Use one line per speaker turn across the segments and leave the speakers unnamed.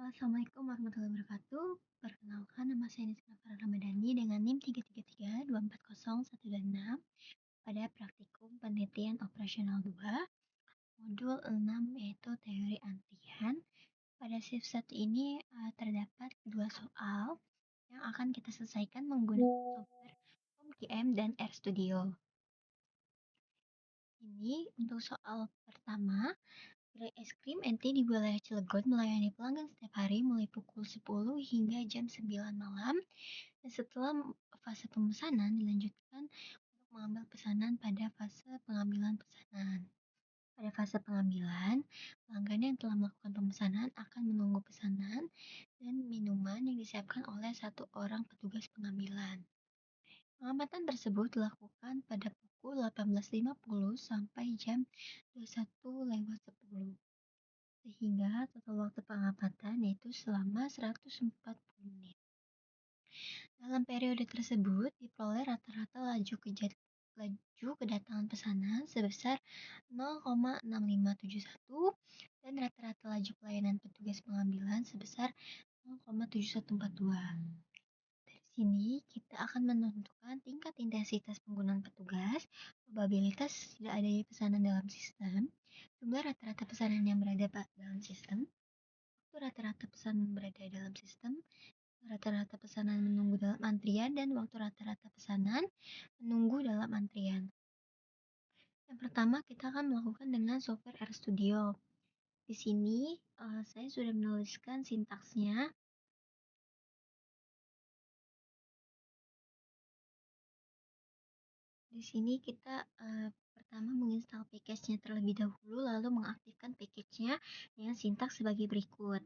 Assalamualaikum warahmatullahi wabarakatuh. Perkenalkan, nama saya Nisra Farah Ramadhani dengan NIM 333240126 pada praktikum penelitian operasional 2, modul 6 yaitu teori antrian. Pada shift 1 ini terdapat dua soal yang akan kita selesaikan menggunakan software POMQM dan RStudio. Ini untuk soal pertama. Gerai es krim NT di wilayah Cilegon melayani pelanggan setiap hari mulai pukul 10 hingga jam 9 malam. Dan setelah fase pemesanan dilanjutkan untuk mengambil pesanan pada fase pengambilan pesanan. Pada fase pengambilan, pelanggan yang telah melakukan pemesanan akan menunggu pesanan dan minuman yang disiapkan oleh satu orang petugas pengambilan. Pengamatan tersebut dilakukan pada pukul 18.50 sampai jam 21.10. Sehingga total waktu pengamatan yaitu selama 140 menit. Dalam periode tersebut diperoleh rata-rata laju kedatangan pesanan sebesar 0,6571 dan rata-rata laju pelayanan petugas pengambilan sebesar 0,7142. Dari sini kita akan menentukan tingkat intensitas penggunaan petugas, probabilitas tidak adanya pesanan dalam sistem, jumlah rata-rata pesanan yang berada dalam sistem, waktu rata-rata pesanan berada dalam sistem, rata-rata pesanan menunggu dalam antrian, dan waktu rata-rata pesanan menunggu dalam antrian. Yang pertama kita akan melakukan dengan software RStudio. Di sini saya sudah menuliskan sintaksnya. Di sini kita pertama menginstal package-nya terlebih dahulu, lalu mengaktifkan package-nya dengan sintaks sebagai berikut.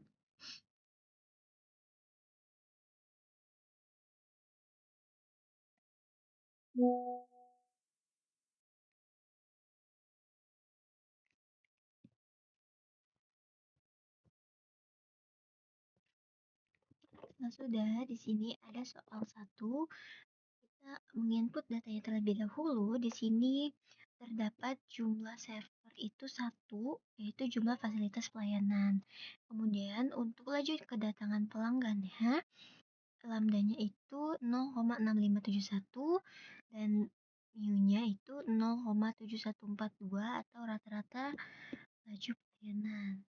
Nah, sudah di sini ada soal 1. Kita menginput datanya terlebih dahulu. Di sini terdapat jumlah server itu 1, yaitu jumlah fasilitas pelayanan. Kemudian untuk laju kedatangan pelanggannya, lambdanya itu 0,6571 dan mu-nya itu 0,7142 atau rata-rata laju pelayanan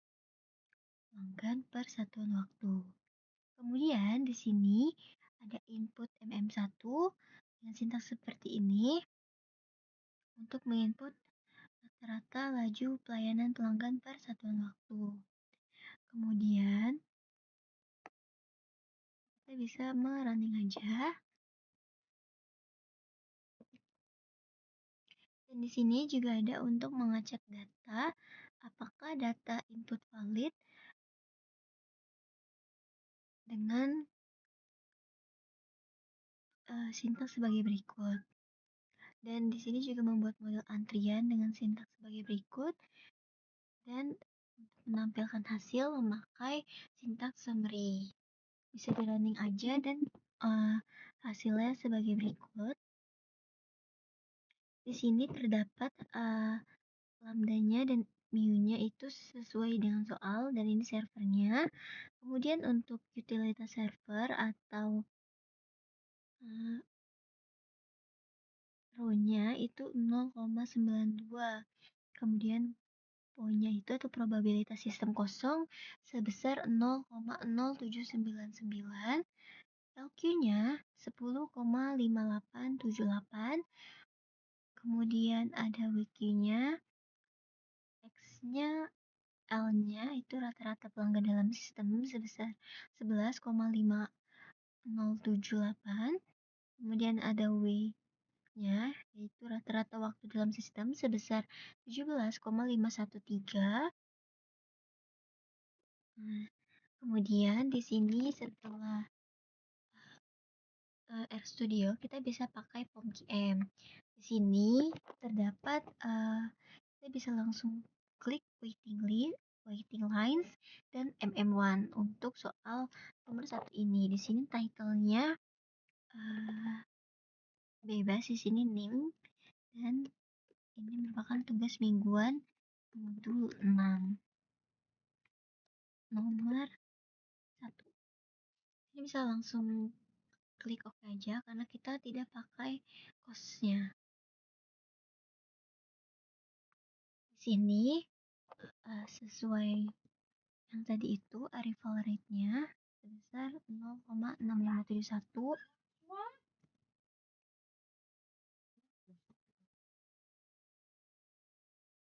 pelanggan per satuan waktu. Kemudian di sini ada input MM1 dengan sintaks seperti ini untuk menginput rata-rata laju pelayanan pelanggan per satuan waktu. Kemudian kita bisa merunning aja. Dan di sini juga ada untuk mengecek data, apakah data input valid dengan sintaks sebagai berikut. Dan di sini juga membuat model antrian dengan sintaks sebagai berikut. Dan untuk menampilkan hasil memakai sintaks summary. Bisa di running aja dan hasilnya sebagai berikut. Di sini terdapat lambdanya dan mu-nya itu sesuai dengan soal dan ini servernya. Kemudian untuk utilitas server atau row-nya itu 0,92. Kemudian PO-nya itu atau probabilitas sistem kosong sebesar 0,0799. LQ-nya 10,5878. Kemudian ada WQ-nya, X-nya, L-nya itu rata-rata pelanggan dalam sistem sebesar 11,5078. Kemudian ada W-nya yaitu rata-rata waktu dalam sistem sebesar 17,513. Kemudian di sini setelah RStudio kita bisa pakai POMQM. Di sini terdapat kita bisa langsung klik waiting lines dan MM1 untuk soal nomor 1 ini. Di sini title-nya bebas, di sini NIM, dan ini merupakan tugas mingguan modul 6. Nomor Ini bisa langsung klik OK aja karena kita tidak pakai costnya. Di sini sesuai yang tadi itu arrival rate-nya sebesar 0,6571.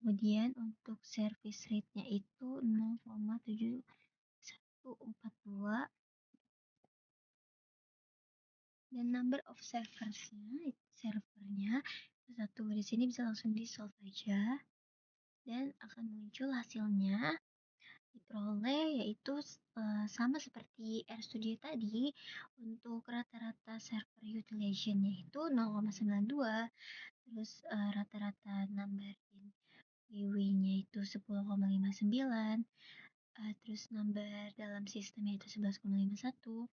Kemudian untuk service rate-nya itu 0,7142 dan number of servernya satu. Di sini bisa langsung di solve aja dan akan muncul hasilnya diperoleh yaitu sama seperti RStudio tadi. Untuk rata-rata server utilization-nya itu 0,92, terus rata-rata number in WW-nya itu 10,59, terus number dalam sistemnya itu 11,51,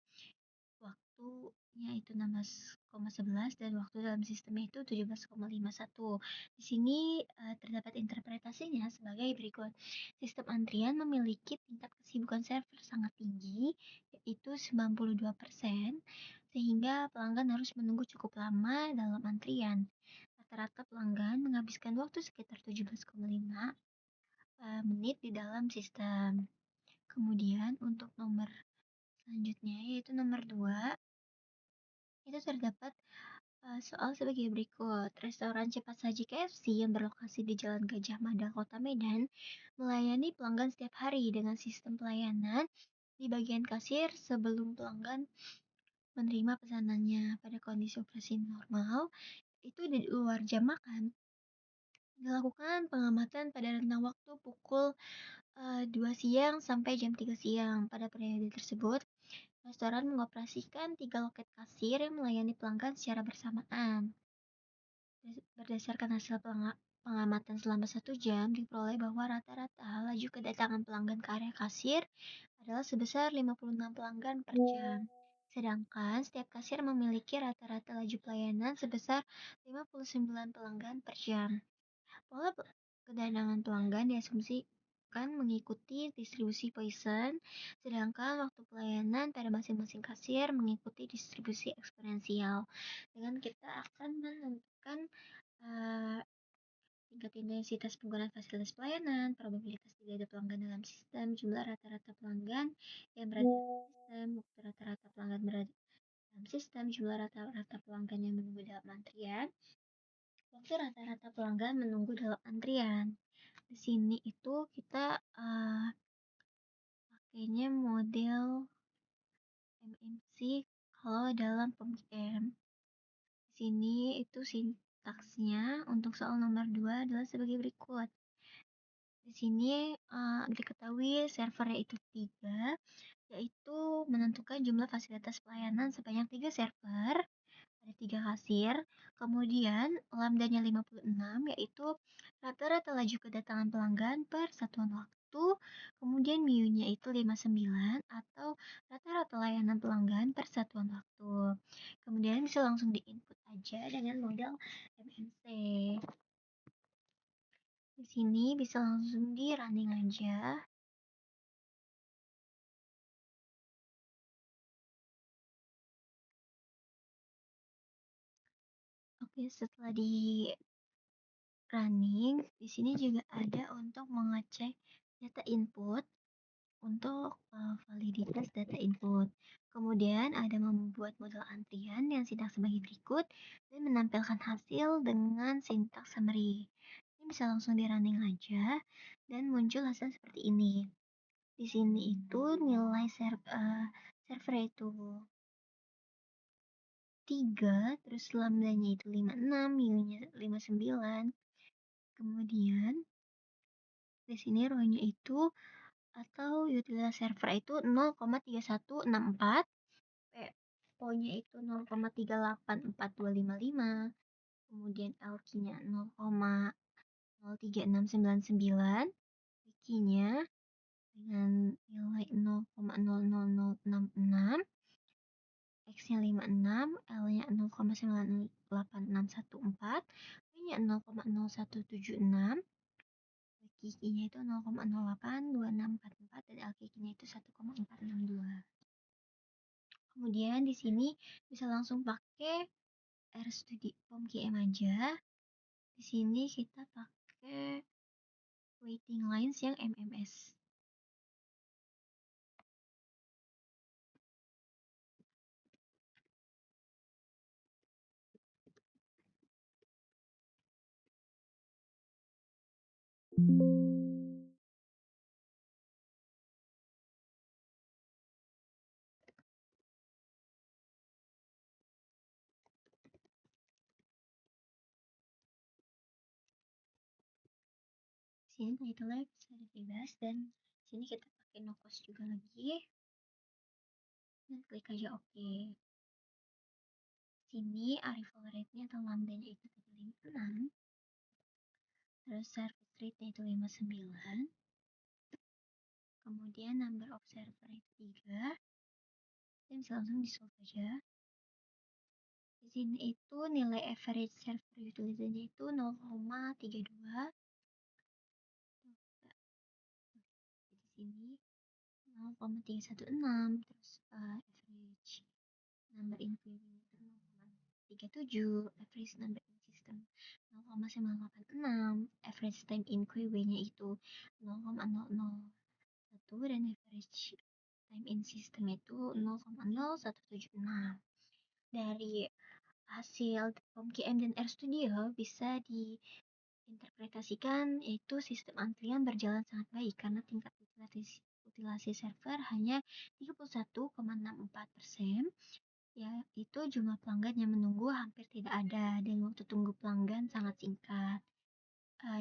waktunya itu 16,11 dan waktu dalam sistemnya itu 17,51. Di sini terdapat interpretasinya sebagai berikut. Sistem antrian memiliki tingkat kesibukan server sangat tinggi, yaitu 92%, sehingga pelanggan harus menunggu cukup lama dalam antrian. Rata-rata pelanggan menghabiskan waktu sekitar 17,5 menit di dalam sistem. Kemudian untuk nomor selanjutnya yaitu nomor 2, itu terdapat soal sebagai berikut. Restoran cepat saji KFC yang berlokasi di Jalan Gajah Mada, Kota Medan, melayani pelanggan setiap hari dengan sistem pelayanan di bagian kasir sebelum pelanggan menerima pesanannya. Pada kondisi operasi normal, itu di luar jam makan, dilakukan pengamatan pada rentang waktu pukul 2 siang sampai jam 3 siang. Pada periode tersebut, restoran mengoperasikan 3 loket kasir yang melayani pelanggan secara bersamaan. Berdasarkan hasil pengamatan selama 1 jam, diperoleh bahwa rata-rata laju kedatangan pelanggan ke area kasir adalah sebesar 56 pelanggan per jam. Sedangkan setiap kasir memiliki rata-rata laju pelayanan sebesar 59 pelanggan per jam. Pola kedatangan pelanggan diasumsikan mengikuti distribusi Poisson, sedangkan waktu pelayanan pada masing-masing kasir mengikuti distribusi eksponensial. Dengan kita akan menentukan tingkat intensitas penggunaan fasilitas pelayanan, probabilitas tidak ada pelanggan dalam sistem, jumlah rata-rata pelanggan yang berada dalam sistem, waktu rata-rata pelanggan berada dalam sistem, jumlah rata-rata pelanggan yang menunggu dalam antrian, waktu rata-rata pelanggan menunggu dalam antrian. Di sini itu kita pakainya model MMC kalau dalam PEM. Di sini itu sintaksnya untuk soal nomor 2 adalah sebagai berikut. Di sini diketahui servernya itu 3, yaitu menentukan jumlah fasilitas pelayanan sebanyak 3 server, ada 3 kasir, kemudian lambdanya 56, yaitu rata-rata laju kedatangan pelanggan per satuan waktu, kemudian mu-nya itu 59 atau rata-rata layanan pelanggan per satuan waktu. Kemudian bisa langsung di-input aja dengan model MNC. Di sini bisa langsung di running aja. Oke, setelah di running, di sini juga ada untuk mengecek data input untuk validitas data input. Kemudian ada membuat model antrian yang sintaks sebagai berikut dan menampilkan hasil dengan sintaks summary. Ini bisa langsung di running aja dan muncul hasil seperti ini. Di sini itu nilai server itu 3, terus lambdanya itu 56, mu-nya 59. Kemudian di sini row-nya itu atau utilitas server itu 0,3164, PO-nya itu 0,384255, kemudian LQ-nya 0,036999, WK-nya dengan nilai 0,00066, X-nya 56, L-nya 0,98614, W-nya 0,0176, WKI-nya itu 0,082644 dan LKQ-nya itu 1,462. Kemudian di sini bisa langsung pakai RStudio PomKM aja. Di sini kita pakai waiting lines yang MMS. Sini title-nya bisa bebas dan sini kita pakai no cost juga lagi. Dan klik aja OK. Sini arrival rate-nya atau lambdanya itu 56. Terus service rate-nya itu 59. Kemudian number of server itu 3. Dan bisa langsung di solve aja. Di sini itu nilai average server utilization-nya itu 0,32. Di sini 0,316, terus average number in query itu 0,37, average number in system 0,986, average time in query-nya itu 0,001, dan average time in system itu 0,0176. Dari hasil PomKM dan RStudio bisa diinterpretasikan yaitu sistem antrian berjalan sangat baik karena tingkat utilasi server hanya 31,64%. Ya, itu jumlah pelanggan yang menunggu hampir tidak ada dan waktu tunggu pelanggan sangat singkat.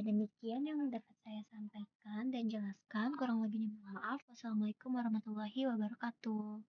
Demikian yang dapat saya sampaikan dan jelaskan. Kurang lebihnya mohon maaf. Wassalamualaikum warahmatullahi wabarakatuh.